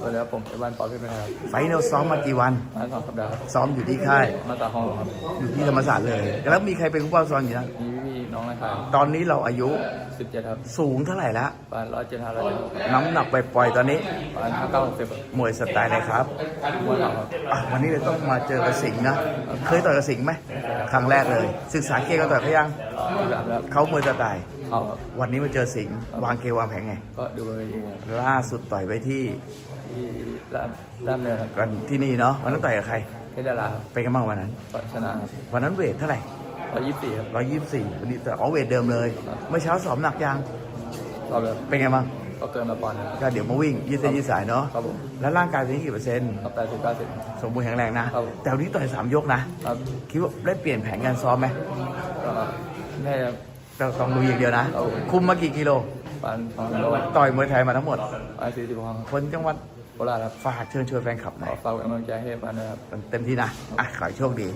สวัสดีครับผมไอ้บ้านปอเพชรนะครับ ไฟท์เราซ้อมมากี่วัน มา2 สัปดาห์ครับ ซ้อมอยู่ที่ค่าย มาตราของครับ อยู่ที่ธรรมศาสตร์เลย แล้วมีใครเป็นผู้ป้องซ้อมอยู่นะ มีพี่น้องนะครับ ตอนนี้เราอายุ 17ครับ สูงเท่าไหร่แล้ว ปาน175 น้ำหนักไปปล่อยๆตอนนี้ ปาน5960 มวยสไตล์อะไรครับ มวยเราครับ วันนี้เลยต้องมาเจอกับสิงห์นะ เคยต่อยกับสิงห์ไหมครั้งแรกเลย ศึกษาเกมกันต่อยเขายัง แบบแล้ว เขามวยสไตล์ เข้าครับ วันนี้มาเจอสิงห์วางเกมวางแผนไง ก็ดูไปเองครับ ล่าสุดต่อยไปที่ ที่ด้านเนินครับ กันที่นี่เนาะวันนั้นต่อยกับใคร เพชรดาราครับ เป็นกันบ้างวันนั้น ก็ชนะครับ วันนั้นเวทเท่าไหร่ 124ครับ 124วันนี้แต่เอาเวทเดิมเลย เมื่อเช้าสอบหนักยัง รอบแบบ เป็นไงบ้าง ก็เกินมาปอนด์ครับ ก็เดี๋ยวมาวิ่งยืดเส้นยืดสายเนาะ ครับผม แล้วร่างกายตอนนี้กี่เปอร์เซ็นต์ ก็80-90 สมบูรณ์แข็งแรงนะ ครับ แต่วันนี้ต่อย3 ยกนะ ครับ คิดว่าได้เปลี่ยนแผนการซ้อมไหม ก็แม่จะ ต้องดูอย่างเดียวนะ ครับ คุมมากี่กิโล ปาน2 โล ต่อยมวยไทยมาทั้งหมด ปาน40 ครั้งครับ คนจังหวัด โคราชครับ ฝากเชิญชวนแฟนคลับหน่ ข อ อย ฝากเป็นกำลังใจให้ปานด้วยครับ เต็มที่นะ อ่ะขอให้โชคดี